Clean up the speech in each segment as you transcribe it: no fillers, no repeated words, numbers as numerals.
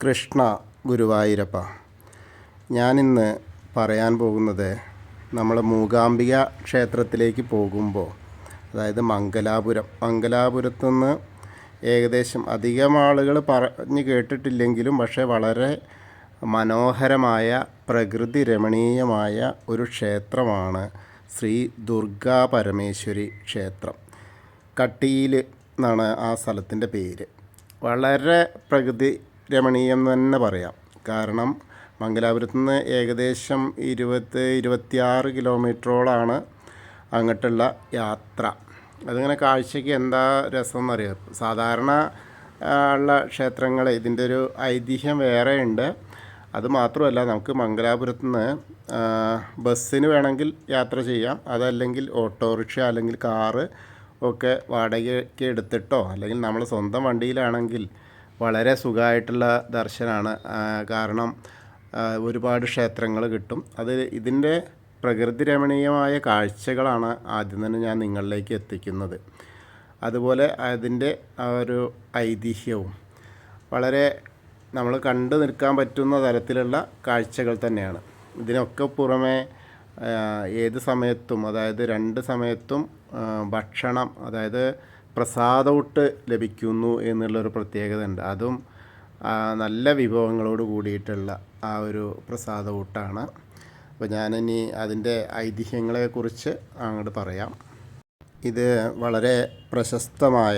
കൃഷ്ണ ഗുരുവായൂരപ്പ. ഞാനിന്ന് പറയാൻ പോകുന്നത് നമ്മൾ മൂകാംബിക ക്ഷേത്രത്തിലേക്ക് പോകുമ്പോൾ, അതായത് മംഗലാപുരത്തുനിന്ന് ഏകദേശം അധികം ആളുകൾ പറഞ്ഞ് കേട്ടിട്ടില്ലെങ്കിലും പക്ഷേ വളരെ മനോഹരമായ പ്രകൃതി രമണീയമായ ഒരു ക്ഷേത്രമാണ് ശ്രീ ദുർഗാ പരമേശ്വരി ക്ഷേത്രം. കട്ടിയിൽ എന്നാണ് ആ സ്ഥലത്തിൻ്റെ പേര്. വളരെ പ്രകൃതി രമണീയം എന്ന് തന്നെ പറയാം. കാരണം മംഗലാപുരത്തു നിന്ന് ഏകദേശം 26 കിലോമീറ്ററോളാണ് അങ്ങോട്ടുള്ള യാത്ര. അതിങ്ങനെ കാഴ്ചയ്ക്ക് എന്താ രസം എന്നറിയാം. സാധാരണ ഉള്ള ക്ഷേത്രങ്ങൾ ഇതിൻ്റെ ഒരു ഐതിഹ്യം വേറെ ഉണ്ട്. അതുമാത്രമല്ല, നമുക്ക് മംഗലാപുരത്തു നിന്ന് ബസ്സിന് വേണമെങ്കിൽ യാത്ര ചെയ്യാം. അതല്ലെങ്കിൽ ഓട്ടോറിക്ഷ അല്ലെങ്കിൽ കാറ് ഒക്കെ വാടകയ്ക്ക് എടുത്തിട്ടോ അല്ലെങ്കിൽ നമ്മൾ സ്വന്തം വണ്ടിയിലാണെങ്കിൽ വളരെ സുഖമായിട്ടുള്ള ദർശനമാണ്. കാരണം ഒരുപാട് ക്ഷേത്രങ്ങൾ കിട്ടും. ഇതിൻ്റെ പ്രകൃതി രമണീയമായ കാഴ്ചകളാണ് ആദ്യം തന്നെ ഞാൻ നിങ്ങളിലേക്ക് എത്തിക്കുന്നത്. അതുപോലെ അതിൻ്റെ ആ ഒരു ഐതിഹ്യവും വളരെ നമ്മൾ കണ്ടു നിൽക്കാൻ പറ്റുന്ന തരത്തിലുള്ള കാഴ്ചകൾ തന്നെയാണ്. ഇതിനൊക്കെ പുറമെ ഏത് സമയത്തും, അതായത് 2 സമയത്തും ഭക്ഷണം, അതായത് പ്രസാദമൂട്ട് ലഭിക്കുന്നു എന്നുള്ളൊരു പ്രത്യേകത ഉണ്ട്. അതും നല്ല വിഭവങ്ങളോട് കൂടിയിട്ടുള്ള ആ ഒരു പ്രസാദമൂട്ടാണ്. അപ്പോൾ ഞാനിനി അതിൻ്റെ ഐതിഹ്യങ്ങളെക്കുറിച്ച് അങ്ങോട്ട് പറയാം. ഇത് വളരെ പ്രശസ്തമായ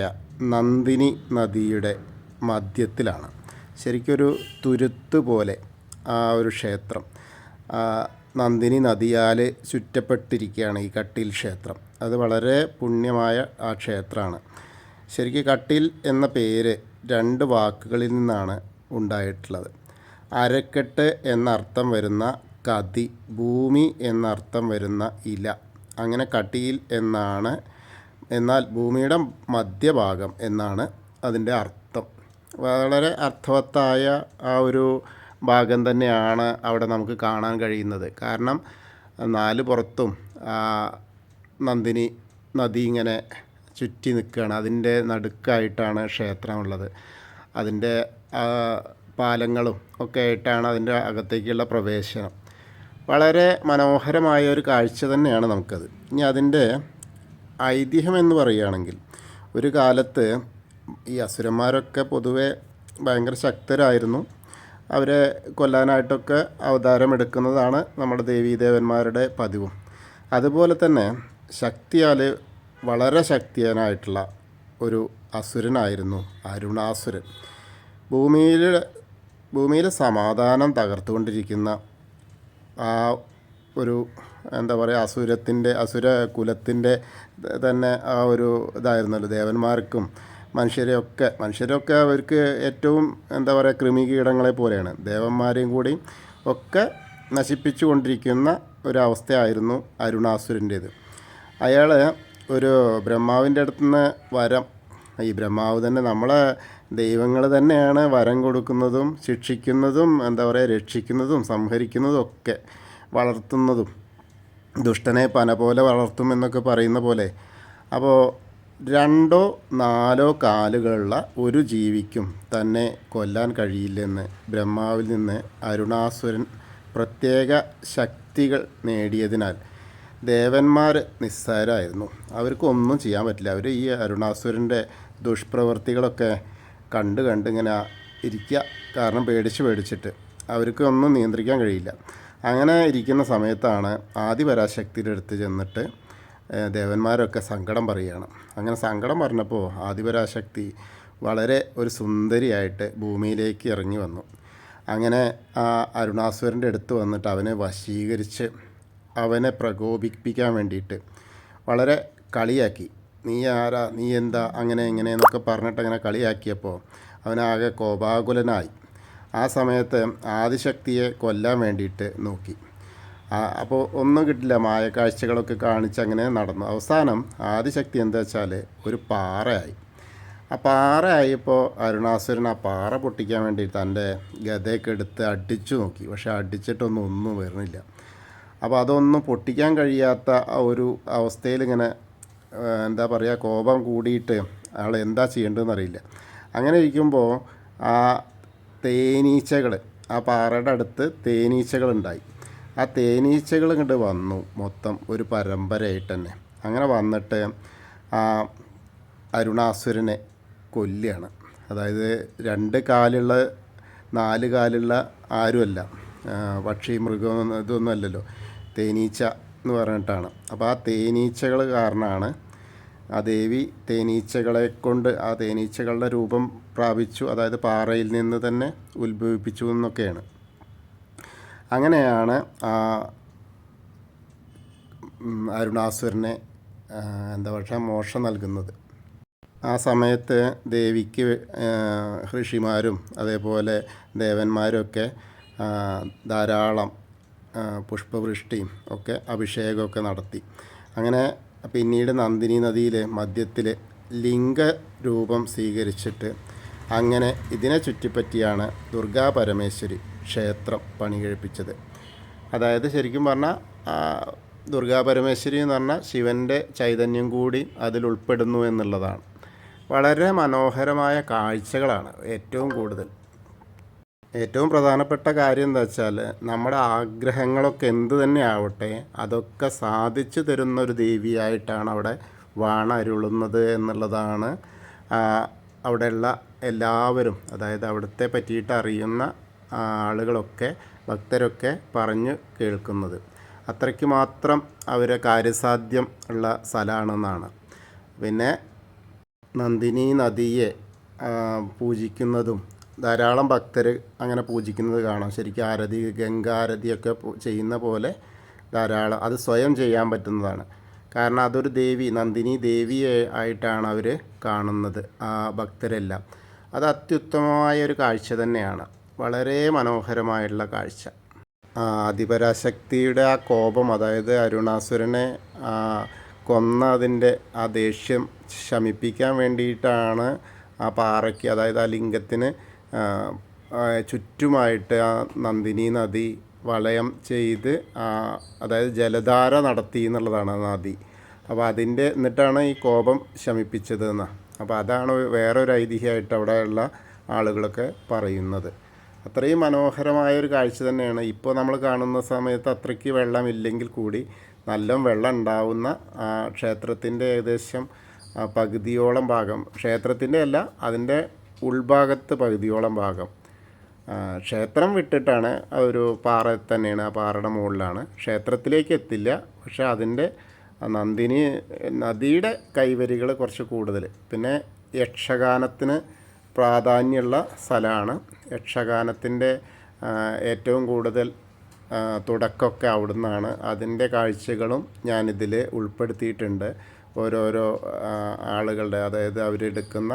നന്ദിനി നദിയുടെ മധ്യത്തിലാണ്. ശരിക്കൊരു തുരുത്ത് പോലെ ആ ഒരു ക്ഷേത്രം നന്ദിനി നദിയാൽ ചുറ്റപ്പെട്ടിരിക്കുകയാണ് ഈ കട്ടിൽ ക്ഷേത്രം. അത് വളരെ പുണ്യമായ ആ ക്ഷേത്രമാണ്. ശരിക്കും കട്ടിൽ എന്ന പേര് 2 വാക്കുകളിൽ നിന്നാണ് ഉണ്ടായിട്ടുള്ളത്. അരക്കെട്ട് എന്നർത്ഥം വരുന്ന കതി, ഭൂമി എന്നർത്ഥം വരുന്ന ഇല, അങ്ങനെ കട്ടിയിൽ എന്നാണ്. എന്നാൽ ഭൂമിയുടെ മധ്യഭാഗം എന്നാണ് അതിൻ്റെ അർത്ഥം. വളരെ അർത്ഥവത്തായ ആ ഒരു ഭാഗം തന്നെയാണ് അവിടെ നമുക്ക് കാണാൻ കഴിയുന്നത്. കാരണം 4 പുറത്തും നന്ദിനി നദി ഇങ്ങനെ ചുറ്റി നിൽക്കുകയാണ്. അതിൻ്റെ നടുക്കായിട്ടാണ് ക്ഷേത്രമുള്ളത്. അതിൻ്റെ പാലങ്ങളും ഒക്കെ ആയിട്ടാണ് അതിൻ്റെ അകത്തേക്കുള്ള പ്രവേശനം. വളരെ മനോഹരമായ ഒരു കാഴ്ച തന്നെയാണ് നമുക്കത്. ഇനി അതിൻ്റെ ഐതിഹ്യം എന്ന് പറയുകയാണെങ്കിൽ, ഒരു കാലത്ത് ഈ അസുരന്മാരൊക്കെ പൊതുവെ ഭയങ്കര ശക്തരായിരുന്നു. അവരെ കൊല്ലാനായിട്ടൊക്കെ അവതാരമെടുക്കുന്നതാണ് നമ്മുടെ ദേവീദേവന്മാരുടെ പതിവും. അതുപോലെ തന്നെ ശക്തിയാൽ വളരെ ശക്തിയാനായിട്ടുള്ള ഒരു അസുരനായിരുന്നു അരുണാസുരൻ. ഭൂമിയിലെ സമാധാനം തകർത്തുകൊണ്ടിരിക്കുന്ന ആ ഒരു അസുരകുലത്തിൻ്റെ തന്നെ ആ ഒരു ഇതായിരുന്നല്ലോ. ദേവന്മാർക്കും മനുഷ്യരൊക്കെ അവർക്ക് ഏറ്റവും കൃമികീടങ്ങളെ പോലെയാണ്. ദേവന്മാരെയും കൂടി ഒക്കെ നശിപ്പിച്ചു കൊണ്ടിരിക്കുന്ന ഒരവസ്ഥയായിരുന്നു അരുണാസുരൻ്റേത്. അയാൾ ഒരു ബ്രഹ്മാവിൻ്റെ അടുത്തുനിന്ന് വരം, ഈ ബ്രഹ്മാവ് തന്നെ, നമ്മളെ ദൈവങ്ങൾ തന്നെയാണ് വരം കൊടുക്കുന്നതും ശിക്ഷിക്കുന്നതും രക്ഷിക്കുന്നതും സംഹരിക്കുന്നതും ഒക്കെ, വളർത്തുന്നതും. ദുഷ്ടനെ പന പോലെ വളർത്തും എന്നൊക്കെ പറയുന്ന പോലെ. അപ്പോൾ 2 or 4 കാലുകളുള്ള ഒരു ജീവിക്കും തന്നെ കൊല്ലാൻ കഴിയില്ലെന്ന് ബ്രഹ്മാവിൽ നിന്ന് അരുണാസുരൻ പ്രത്യേക ശക്തികൾ നേടിയതിനാൽ ദേവന്മാർ നിസ്സാരമായിരുന്നു. അവർക്കൊന്നും ചെയ്യാൻ പറ്റില്ല. അവർ ഈ അരുണാസുരൻ്റെ ദുഷ്പ്രവൃത്തികളൊക്കെ കണ്ട് ഇങ്ങനെ ഇരിക്കുക. കാരണം പേടിച്ചിട്ട് അവർക്ക് ഒന്നും നിയന്ത്രിക്കാൻ കഴിയില്ല. അങ്ങനെ ഇരിക്കുന്ന സമയത്താണ് ആദിപരാശക്തിയുടെ അടുത്ത് ചെന്നിട്ട് ദേവന്മാരൊക്കെ സങ്കടം പറയുകയാണ്. അങ്ങനെ സങ്കടം പറഞ്ഞപ്പോൾ ആദിപരാശക്തി വളരെ ഒരു സുന്ദരിയായിട്ട് ഭൂമിയിലേക്ക് ഇറങ്ങി വന്നു. അങ്ങനെ ആ അരുണാസുരൻ്റെ അടുത്ത് വന്നിട്ട് അവനെ വശീകരിച്ച് അവനെ പ്രകോപിപ്പിക്കാൻ വേണ്ടിയിട്ട് വളരെ കളിയാക്കി. നീ ആരാ, നീ എന്താ, അങ്ങനെ എന്നൊക്കെ പറഞ്ഞിട്ട് അങ്ങനെ കളിയാക്കിയപ്പോൾ അവനാകെ കോപാകുലനായി. ആ സമയത്ത് ആദിശക്തിയെ കൊല്ലാൻ വേണ്ടിയിട്ട് നോക്കി. അപ്പോൾ ഒന്നും കിട്ടില്ല. മായക്കാഴ്ചകളൊക്കെ കാണിച്ച് അങ്ങനെ നടന്നു. അവസാനം ആദിശക്തി എന്താ വെച്ചാൽ ഒരു പാറയായി. ആ പാറയായപ്പോൾ അരുണാസുരൻ ആ പാറ പൊട്ടിക്കാൻ വേണ്ടി തൻ്റെ ഗദയൊക്കെ എടുത്ത് അടിച്ചു നോക്കി. പക്ഷെ അടിച്ചിട്ടൊന്നും വരുന്നില്ല. അപ്പോൾ അതൊന്നും പൊട്ടിക്കാൻ കഴിയാത്ത ആ ഒരു അവസ്ഥയിൽ ഇങ്ങനെ കോപം കൂടിയിട്ട് അയാൾ എന്താ ചെയ്യേണ്ടതെന്ന് അറിയില്ല. അങ്ങനെ ഇരിക്കുമ്പോൾ ആ തേനീച്ചകൾ, ആ പാറയുടെ അടുത്ത് തേനീച്ചകളുണ്ടായി. ആ തേനീച്ചകൾ ഇങ്ങോട്ട് വന്നു മൊത്തം ഒരു പരമ്പരയായിട്ട് തന്നെ. അങ്ങനെ വന്നിട്ട് ആ അരുണാസുരനെ കൊല്ലുകയാണ്. അതായത് 2 കാലുള്ള 4 കാലുള്ള ആരുമല്ല, പക്ഷി മൃഗം ഇതൊന്നും അല്ലല്ലോ, തേനീച്ച എന്ന് പറഞ്ഞിട്ടാണ്. അപ്പോൾ ആ തേനീച്ചകൾ കാരണമാണ് ആ ദേവി തേനീച്ചകളെ കൊണ്ട് ആ തേനീച്ചകളുടെ രൂപം പ്രാപിച്ചു, അതായത് പാറയിൽ നിന്ന് തന്നെ ഉത്ഭവിപ്പിച്ചു എന്നൊക്കെയാണ്. അങ്ങനെയാണ് ആ അരുണാസുരനെ എന്താ പറയുക മോക്ഷം നൽകുന്നത്. ആ സമയത്ത് ദേവിക്ക് ഋഷിമാരും അതേപോലെ ദേവന്മാരൊക്കെ ധാരാളം പുഷ്പവൃഷ്ടിയും ഒക്കെ അഭിഷേകമൊക്കെ നടത്തി. അങ്ങനെ പിന്നീട് നന്ദിനി നദിയിലെ മധ്യത്തിൽ ലിംഗരൂപം സ്വീകരിച്ചിട്ട് അങ്ങനെ ഇതിനെ ചുറ്റിപ്പറ്റിയാണ് ദുർഗാ പരമേശ്വരി ക്ഷേത്രം പണി കഴിപ്പിച്ചത്. അതായത് ശരിക്കും പറഞ്ഞാൽ ദുർഗാ പരമേശ്വരി എന്ന് പറഞ്ഞാൽ ശിവൻ്റെ ചൈതന്യം കൂടി അതിൽ ഉൾപ്പെടുന്നു എന്നുള്ളതാണ്. വളരെ മനോഹരമായ കാഴ്ചകളാണ് ഏറ്റവും പ്രധാനപ്പെട്ട കാര്യം എന്താ വെച്ചാൽ, നമ്മുടെ ആഗ്രഹങ്ങളൊക്കെ എന്ത് തന്നെ ആവട്ടെ അതൊക്കെ സാധിച്ചു തരുന്ന ഒരു ദേവിയായിട്ടാണ് അവിടെ വാണരുളുന്നത് എന്നുള്ളതാണ് അവിടെയുള്ള എല്ലാവരും, അതായത് അവിടുത്തെ പറ്റിയിട്ട് അറിയുന്ന ആളുകളൊക്കെ ഭക്തരൊക്കെ പറഞ്ഞു കേൾക്കുന്നത്. അത്രയ്ക്ക് മാത്രം അവരെ കാര്യസാധ്യം ഉള്ള സ്ഥലമാണെന്നാണ്. പിന്നെ നന്ദിനി നദിയെ പൂജിക്കുന്നതും ധാരാളം ഭക്തർ അങ്ങനെ പൂജിക്കുന്നത് കാണാം. ശരിക്കും ആരതി, ഗംഗാരതിയൊക്കെ ചെയ്യുന്ന പോലെ ധാരാളം അത് സ്വയം ചെയ്യാൻ പറ്റുന്നതാണ്. കാരണം അതൊരു ദേവി, നന്ദിനി ദേവി ആയിട്ടാണ് അവർ കാണുന്നത് ആ ഭക്തരെല്ലാം. അത് അത്യുത്തമമായ ഒരു കാഴ്ച തന്നെയാണ്, വളരെ മനോഹരമായിട്ടുള്ള കാഴ്ച. ആദിപരാശക്തിയുടെ ആ കോപം, അതായത് അരുണാസുരനെ കൊന്നതിൻ്റെ ആ ദേഷ്യം ശമിപ്പിക്കാൻ വേണ്ടിയിട്ടാണ് ആ പാറയ്ക്ക്, അതായത് ആ ലിംഗത്തിന് ചുറ്റുമായിട്ട് ആ നന്ദിനി നദി വളയം ചെയ്ത് അതായത് ജലധാര നടത്തി എന്നുള്ളതാണ് ആ നദി. അപ്പോൾ എന്നിട്ടാണ് ഈ കോപം ശമിപ്പിച്ചത് എന്നാണ്. അപ്പോൾ അതാണ് വേറൊരു ഐതിഹ്യമായിട്ട് അവിടെയുള്ള ആളുകളൊക്കെ പറയുന്നത്. അത്രയും മനോഹരമായൊരു കാഴ്ച തന്നെയാണ്. ഇപ്പോൾ നമ്മൾ കാണുന്ന സമയത്ത് അത്രയ്ക്ക് വെള്ളമില്ലെങ്കിൽ കൂടി നല്ല വെള്ളം ഉണ്ടാവുന്ന ക്ഷേത്രത്തിൻ്റെ ഏകദേശം പകുതിയോളം ഭാഗം, ക്ഷേത്രത്തിൻ്റെ അല്ല അതിൻ്റെ ഉൾഭാഗത്ത് പകുതിയോളം ഭാഗം ക്ഷേത്രം വിട്ടിട്ടാണ് ഒരു പാറ തന്നെയാണ്, ആ പാറയുടെ മുകളിലാണ്. ക്ഷേത്രത്തിലേക്ക് എത്തില്ല, പക്ഷേ അതിൻ്റെ നദിയുടെ കൈവരികൾ കുറച്ച് കൂടുതൽ. പിന്നെ യക്ഷഗാനത്തിന് പ്രാധാന്യമുള്ള സ്ഥലമാണ്. യക്ഷഗാനത്തിൻ്റെ ഏറ്റവും കൂടുതൽ തുടക്കമൊക്കെ അവിടുന്നാണ്. അതിൻ്റെ കാഴ്ചകളും ഞാനിതിൽ ഉൾപ്പെടുത്തിയിട്ടുണ്ട്. ഓരോരോ ആളുകളുടെ, അതായത് അവരെടുക്കുന്ന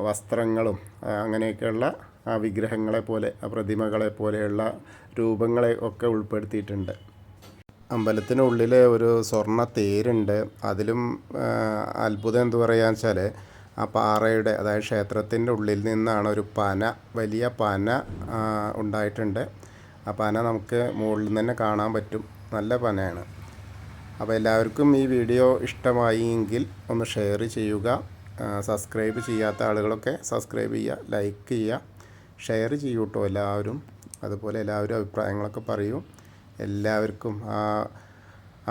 വസ്ത്രങ്ങളും അങ്ങനെയൊക്കെയുള്ള ആ വിഗ്രഹങ്ങളെ പോലെ, ആ പ്രതിമകളെ പോലെയുള്ള രൂപങ്ങളെ ഒക്കെ ഉൾപ്പെടുത്തിയിട്ടുണ്ട്. അമ്പലത്തിനുള്ളിൽ ഒരു സ്വർണ്ണ തേരുണ്ട്. അതിലും അത്ഭുതം എന്ത് പറയാന്ന് വെച്ചാൽ, ആ പാറയുടെ, അതായത് ക്ഷേത്രത്തിൻ്റെ ഉള്ളിൽ നിന്നാണ് ഒരു പന, വലിയ പന ഉണ്ടായിട്ടുണ്ട്. ആ പന നമുക്ക് മുകളിൽ നിന്ന് തന്നെ കാണാൻ പറ്റും. നല്ല പനയാണ്. അപ്പോൾ എല്ലാവർക്കും ഈ വീഡിയോ ഇഷ്ടമായി എങ്കിൽ ഒന്ന് ഷെയർ ചെയ്യുക. സബ്സ്ക്രൈബ് ചെയ്യാത്ത ആളുകളൊക്കെ സബ്സ്ക്രൈബ് ചെയ്യുക, ലൈക്ക് ചെയ്യുക, ഷെയർ ചെയ്യൂ കേട്ടോ എല്ലാവരും. അതുപോലെ എല്ലാവരും അഭിപ്രായങ്ങളൊക്കെ പറയൂ. എല്ലാവർക്കും ആ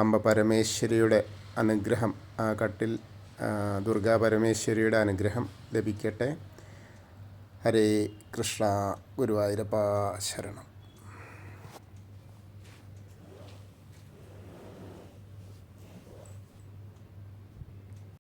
അംബ പരമേശ്വരിയുടെ അനുഗ്രഹം, ആ കട്ടിൽ ദുർഗാ പരമേശ്വരിയുടെ അനുഗ്രഹം ലഭിക്കട്ടെ. ഹരേ കൃഷ്ണ. ഗുരുവായൂരപ്പ ശരണം.